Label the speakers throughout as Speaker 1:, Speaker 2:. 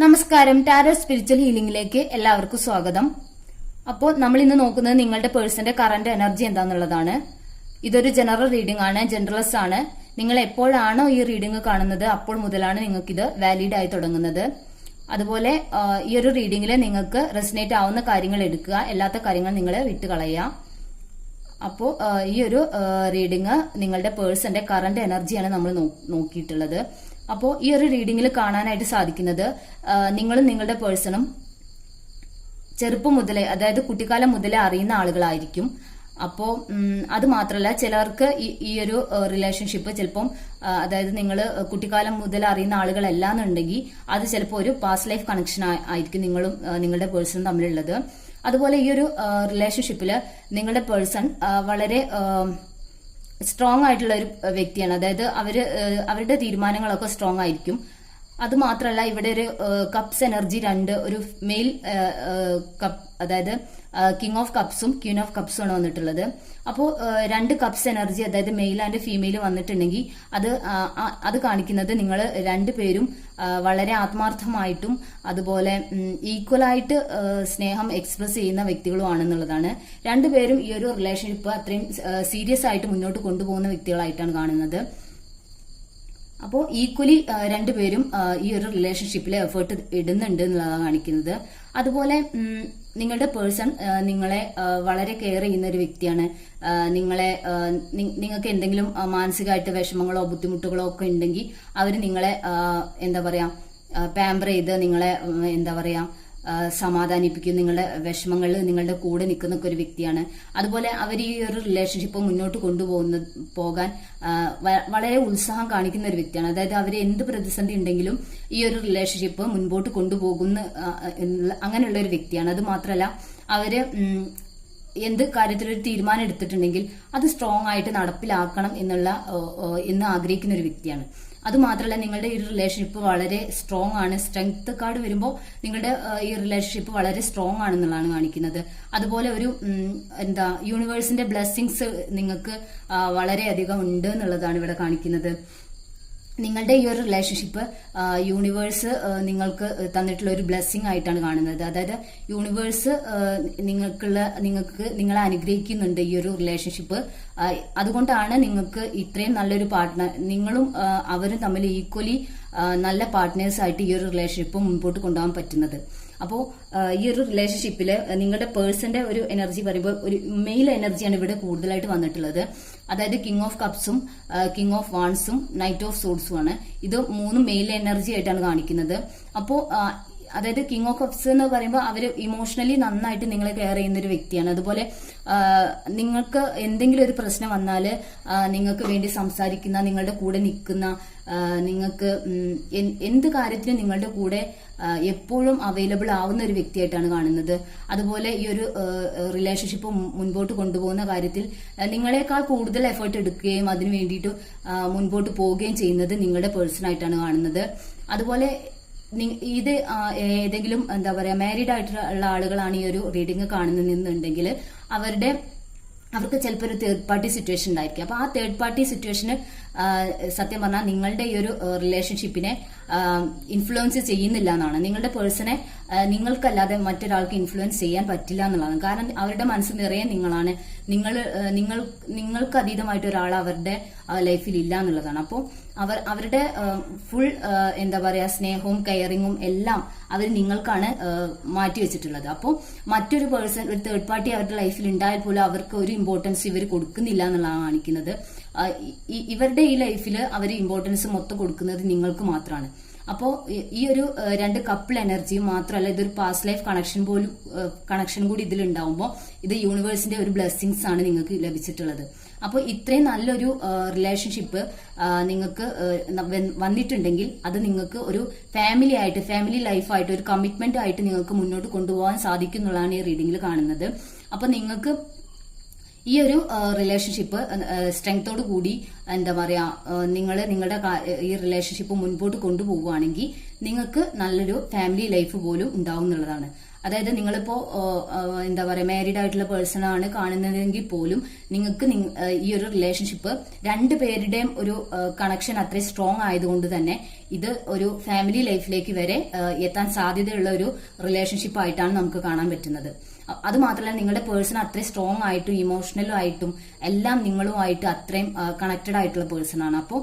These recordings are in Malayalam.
Speaker 1: നമസ്കാരം. ടാരോ സ്പിരിച്വൽ ഹീലിംഗിലേക്ക് എല്ലാവർക്കും സ്വാഗതം. അപ്പോൾ നമ്മൾ ഇന്ന് നോക്കുന്നത് നിങ്ങളുടെ പേഴ്സന്റെ കറന്റ് എനർജി എന്താന്നുള്ളതാണ്. ഇതൊരു ജനറൽ റീഡിംഗ് ആണ്, ജനറൽസ് ആണ്. നിങ്ങൾ എപ്പോഴാണോ ഈ റീഡിംഗ് കാണുന്നത് അപ്പോൾ മുതലാണ് നിങ്ങൾക്ക് ഇത് വാലിഡ് ആയി തുടങ്ങുന്നത്. അതുപോലെ ഈ ഒരു റീഡിംഗിൽ നിങ്ങൾക്ക് റെസിനേറ്റ് ആവുന്ന കാര്യങ്ങൾ എടുക്കുക, അല്ലാത്ത കാര്യങ്ങൾ നിങ്ങൾ വിട്ടുകളയുക. അപ്പോൾ ഈ ഒരു റീഡിംഗ് നിങ്ങളുടെ പേഴ്സന്റെ കറന്റ് എനർജിയാണ് നമ്മൾ നോക്കിയിട്ടുള്ളത്. അപ്പോൾ ഈ ഒരു റീഡിംഗിൽ കാണാനായിട്ട് സാധിക്കുന്നത് നിങ്ങളും നിങ്ങളുടെ പേഴ്സണും ചെറുപ്പം മുതലേ, അതായത് കുട്ടിക്കാലം മുതലേ അറിയുന്ന ആളുകളായിരിക്കും. അപ്പോൾ അത് മാത്രമല്ല, ചിലർക്ക് ഈ ഒരു റിലേഷൻഷിപ്പ് ചിലപ്പം അതായത് നിങ്ങൾ കുട്ടിക്കാലം മുതൽ അറിയുന്ന ആളുകളല്ല എന്നുണ്ടെങ്കിൽ അത് ചിലപ്പോൾ ഒരു പാസ്റ്റ് ലൈഫ് കണക്ഷൻ ആയിരിക്കും നിങ്ങളും നിങ്ങളുടെ പേഴ്സണും തമ്മിലുള്ളത്. അതുപോലെ ഈ ഒരു റിലേഷൻഷിപ്പിൽ നിങ്ങളുടെ പേഴ്സൺ വളരെ സ്ട്രോങ് ആയിട്ടുള്ള ഒരു വ്യക്തിയാണ്. അതായത് അവരുടെ തീരുമാനങ്ങളൊക്കെ സ്ട്രോങ് ആയിരിക്കും. അത് മാത്രമല്ല, ഇവിടെ ഒരു കപ്സ് എനർജി ഒരു മെയിൽ കപ്പ്, അതായത് കിങ് ഓഫ് കപ്സും ക്വീൻ ഓഫ് കപ്സും ആണ് വന്നിട്ടുള്ളത്. അപ്പോൾ രണ്ട് കപ്സ് എനർജി, അതായത് മെയിൽ ആൻഡ് ഫീമെയിൽ വന്നിട്ടുണ്ടെങ്കിൽ അത് കാണിക്കുന്നത് നിങ്ങൾ രണ്ടുപേരും വളരെ ആത്മാർത്ഥമായിട്ടും അതുപോലെ ഈക്വലായിട്ട് സ്നേഹം എക്സ്പ്രസ് ചെയ്യുന്ന വ്യക്തികളുമാണെന്നുള്ളതാണ്. രണ്ടുപേരും ഈ ഒരു റിലേഷൻഷിപ്പ് അത്രയും സീരിയസ് ആയിട്ട് മുന്നോട്ട് കൊണ്ടുപോകുന്ന വ്യക്തികളായിട്ടാണ് കാണുന്നത്. അപ്പോൾ ഈക്വലി രണ്ടുപേരും ഈ ഒരു റിലേഷൻഷിപ്പിൽ എഫേർട്ട് ഇടുന്നുണ്ട് എന്നുള്ളതാണ് കാണിക്കുന്നത്. അതുപോലെ നിങ്ങളുടെ പേഴ്സൺ നിങ്ങളെ വളരെ കെയർ ചെയ്യുന്ന ഒരു വ്യക്തിയാണ്. നിങ്ങൾക്ക് എന്തെങ്കിലും മാനസികമായിട്ട് വിഷമങ്ങളോ ബുദ്ധിമുട്ടുകളോ ഒക്കെ ഉണ്ടെങ്കിൽ അവർ നിങ്ങളെ പാമ്പർ ചെയ്ത് നിങ്ങളെ സമാധാനിപ്പിക്കും. നിങ്ങളുടെ വിഷമങ്ങളിൽ നിങ്ങളുടെ കൂടെ നിൽക്കുന്ന ഒരു വ്യക്തിയാണ്. അതുപോലെ അവർ ഈ ഒരു റിലേഷൻഷിപ്പ് മുന്നോട്ട് പോകാൻ വളരെ ഉത്സാഹം കാണിക്കുന്ന ഒരു വ്യക്തിയാണ്. അതായത് അവർ എന്ത് പ്രതിസന്ധി ഉണ്ടെങ്കിലും ഈ ഒരു റിലേഷൻഷിപ്പ് മുൻപോട്ട് കൊണ്ടുപോകുന്ന അങ്ങനെയുള്ള ഒരു വ്യക്തിയാണ്. അത് മാത്രമല്ല, അവര് എന്ത് കാര്യത്തിലൊരു തീരുമാനം എടുത്തിട്ടുണ്ടെങ്കിൽ അത് സ്ട്രോങ് ആയിട്ട് നടപ്പിലാക്കണം എന്ന് ആഗ്രഹിക്കുന്ന ഒരു വ്യക്തിയാണ്. അത് മാത്രമല്ല, നിങ്ങളുടെ ഈ റിലേഷൻഷിപ്പ് വളരെ സ്ട്രോങ് ആണ്. സ്ട്രെങ്ത് കാർഡ് വരുമ്പോൾ നിങ്ങളുടെ ഈ റിലേഷൻഷിപ്പ് വളരെ സ്ട്രോങ് ആണെന്നുള്ളതാണ് കാണിക്കുന്നത്. അതുപോലെ ഒരു യൂണിവേഴ്സിന്റെ ബ്ലെസ്സിങ്സ് നിങ്ങൾക്ക് വളരെയധികം ഉണ്ട് എന്നുള്ളതാണ് ഇവിടെ കാണിക്കുന്നത്. നിങ്ങളുടെ ഈ ഒരു റിലേഷൻഷിപ്പ് യൂണിവേഴ്സ് നിങ്ങൾക്ക് തന്നിട്ടുള്ള ഒരു ബ്ലെസ്സിങ് ആയിട്ടാണ് കാണുന്നത്. അതായത് യൂണിവേഴ്സ് നിങ്ങളെ അനുഗ്രഹിക്കുന്നുണ്ട് ഈ ഒരു റിലേഷൻഷിപ്പ്. അതുകൊണ്ടാണ് നിങ്ങൾക്ക് ഇത്രയും നല്ലൊരു പാർട്ട്ണർ, നിങ്ങളും അവരും തമ്മിൽ ഈക്വലി നല്ല പാർട്ട്നേഴ്സ് ആയിട്ട് ഈ ഒരു റിലേഷൻഷിപ്പ് മുൻപോട്ട് കൊണ്ടുപോകാൻ പറ്റുന്നത്. അപ്പോൾ ഈ ഒരു റിലേഷൻഷിപ്പിൽ നിങ്ങളുടെ പേഴ്സന്റെ ഒരു എനർജി പറയുമ്പോൾ ഒരു മെയിൽ എനർജിയാണ് ഇവിടെ കൂടുതലായിട്ട് വന്നിട്ടുള്ളത്. അതായത് കിങ് ഓഫ് കപ്സും കിങ് ഓഫ് വാൺസും നൈറ്റ് ഓഫ് സോഡ്സും ആണ്. ഇത് മൂന്നും മെയിൽ എനർജി ആയിട്ടാണ് കാണിക്കുന്നത്. അപ്പോൾ അതായത് കിങ് ഓഫ് കപ്സ് എന്ന് പറയുമ്പോൾ അവർ ഇമോഷണലി നന്നായിട്ട് നിങ്ങളെ കെയർ ചെയ്യുന്ന ഒരു വ്യക്തിയാണ്. അതുപോലെ നിങ്ങൾക്ക് എന്തെങ്കിലും ഒരു പ്രശ്നം വന്നാൽ നിങ്ങൾക്ക് വേണ്ടി സംസാരിക്കുന്ന, നിങ്ങളുടെ കൂടെ നിൽക്കുന്ന, നിങ്ങൾക്ക് എന്ത് കാര്യത്തിനും നിങ്ങളുടെ കൂടെ എപ്പോഴും അവൈലബിൾ ആവുന്ന ഒരു വ്യക്തിയായിട്ടാണ് കാണുന്നത്. അതുപോലെ ഈ ഒരു റിലേഷൻഷിപ്പ് മുൻപോട്ട് കൊണ്ടുപോകുന്ന കാര്യത്തിൽ നിങ്ങളെക്കാൾ കൂടുതൽ എഫേർട്ട് എടുക്കുകയും അതിനു വേണ്ടിയിട്ട് മുൻപോട്ട് പോവുകയും ചെയ്യുന്നത് നിങ്ങളുടെ പേഴ്സണായിട്ടാണ് കാണുന്നത്. അതുപോലെ ഇത് ഏതെങ്കിലും മാരീഡ് ആയിട്ടുള്ള ആളുകളാണ് ഈ ഒരു റീഡിംഗ് കാണുന്നതെന്നുണ്ടെങ്കിൽ അവർക്ക് ചിലപ്പോൾ ഒരു തേർഡ് പാർട്ടി സിറ്റുവേഷൻ ഉണ്ടായിരിക്കും. അപ്പൊ ആ തേർഡ് പാർട്ടി സിറ്റുവേഷന് സത്യം പറഞ്ഞാൽ നിങ്ങളുടെ ഈ ഒരു റിലേഷൻഷിപ്പിനെ ഇൻഫ്ലുവൻസ് ചെയ്യുന്നില്ല എന്നാണ്. നിങ്ങളുടെ പേഴ്സണെ നിങ്ങൾക്കല്ലാതെ മറ്റൊരാൾക്ക് ഇൻഫ്ലുവൻസ് ചെയ്യാൻ പറ്റില്ല എന്നുള്ളതാണ്. കാരണം അവരുടെ മനസ്സ് നിറയെ നിങ്ങളാണ്. നിങ്ങൾക്ക് അതീതമായിട്ട് ഒരാൾ അവരുടെ ലൈഫിൽ ഇല്ല എന്നുള്ളതാണ്. അപ്പോൾ അവരുടെ ഫുൾ സ്നേഹവും കെയറിങ്ങും എല്ലാം അവർ നിങ്ങൾക്കാണ് മാറ്റി വെച്ചിട്ടുള്ളത്. അപ്പോൾ മറ്റൊരു പേഴ്സൺ, ഒരു തേർഡ് പാർട്ടി അവരുടെ ലൈഫിൽ ഉണ്ടായാൽ പോലും അവർക്ക് ഒരു ഇമ്പോർട്ടൻസ് ഇവർ കൊടുക്കുന്നില്ല എന്നുള്ളതാണ് കാണിക്കുന്നത്. ഇവരുടെ ഈ ലൈഫിൽ അവർ ഇമ്പോർട്ടൻസ് മൊത്തം കൊടുക്കുന്നത് നിങ്ങൾക്ക് മാത്രമാണ്. അപ്പോൾ ഈ ഒരു രണ്ട് കപ്പിൾ എനർജിയും മാത്രമല്ല, ഇതൊരു പാസ്റ്റ് ലൈഫ് കണക്ഷൻ കൂടി ഇതിലുണ്ടാവുമ്പോൾ ഇത് യൂണിവേഴ്സിന്റെ ഒരു ബ്ലെസ്സിങ്സ് ആണ് നിങ്ങൾക്ക് ലഭിച്ചിട്ടുള്ളത്. അപ്പോൾ ഇത്രയും നല്ലൊരു റിലേഷൻഷിപ്പ് നിങ്ങൾക്ക് വന്നിട്ടുണ്ടെങ്കിൽ അത് നിങ്ങൾക്ക് ഒരു ഫാമിലി ലൈഫായിട്ട്, ഒരു കമ്മിറ്റ്മെന്റ് ആയിട്ട് നിങ്ങൾക്ക് മുന്നോട്ട് കൊണ്ടുപോകാൻ സാധിക്കും എന്നുള്ളതാണ് ഈ റീഡിംഗിൽ കാണുന്നത്. അപ്പൊ നിങ്ങൾക്ക് ഈ ഒരു റിലേഷൻഷിപ്പ് സ്ട്രെങ്തോട് കൂടി നിങ്ങളുടെ ഈ റിലേഷൻഷിപ്പ് മുൻപോട്ട് കൊണ്ടുപോവുകയാണെങ്കിൽ നിങ്ങൾക്ക് നല്ലൊരു ഫാമിലി ലൈഫ് പോലും ഉണ്ടാവും എന്നുള്ളതാണ്. അതായത് നിങ്ങളിപ്പോ എന്താ പറയാ മാരീഡ് ആയിട്ടുള്ള പേഴ്സൺ ആണ് കാണുന്നതെങ്കിൽ പോലും നിങ്ങൾക്ക് ഈ ഒരു റിലേഷൻഷിപ്പ് രണ്ടുപേരുടെയും ഒരു കണക്ഷൻ അത്രയും സ്ട്രോങ് ആയതുകൊണ്ട് തന്നെ ഇത് ഒരു ഫാമിലി ലൈഫിലേക്ക് വരെ എത്താൻ സാധ്യതയുള്ള ഒരു റിലേഷൻഷിപ്പ് ആയിട്ടാണ് നമുക്ക് കാണാൻ പറ്റുന്നത്. അത് മാത്രമല്ല നിങ്ങളുടെ പേഴ്സൺ അത്രയും സ്ട്രോങ് ആയിട്ടും ഇമോഷണലും ആയിട്ടും എല്ലാം നിങ്ങളുമായിട്ട് അത്രയും കണക്റ്റഡ് ആയിട്ടുള്ള പേഴ്സൺ ആണ്. അപ്പോൾ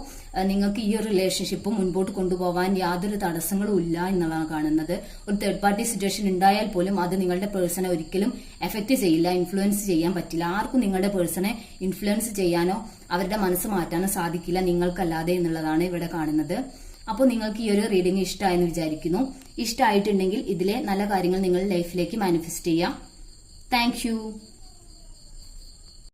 Speaker 1: നിങ്ങൾക്ക് ഈ ഒരു റിലേഷൻഷിപ്പ് മുൻപോട്ട് കൊണ്ടുപോകാൻ യാതൊരു തടസ്സങ്ങളും ഇല്ല എന്നുള്ളതാണ് കാണുന്നത്. ഒരു തേർഡ് പാർട്ടി സിറ്റുവേഷൻ ഉണ്ടായാൽ പോലും അത് നിങ്ങളുടെ പേഴ്സണെ ഒരിക്കലും എഫക്ട് ചെയ്യില്ല, ഇൻഫ്ലുവൻസ് ചെയ്യാൻ പറ്റില്ല. ആർക്കും നിങ്ങളുടെ പേഴ്സണെ ഇൻഫ്ലുവൻസ് ചെയ്യാനോ അവരുടെ മനസ്സ് മാറ്റാനോ സാധിക്കില്ല നിങ്ങൾക്കല്ലാതെ എന്നുള്ളതാണ് ഇവിടെ കാണുന്നത്. അപ്പോൾ നിങ്ങൾക്ക് ഈ ഒരു റീഡിംഗ് ഇഷ്ടമായെന്ന് വിചാരിക്കുന്നു. ഇഷ്ടമായിട്ടുണ്ടെങ്കിൽ ഇതിലെ നല്ല കാര്യങ്ങൾ നിങ്ങൾ ലൈഫിലേക്ക് മാനിഫെസ്റ്റ് ചെയ്യാം. Thank you.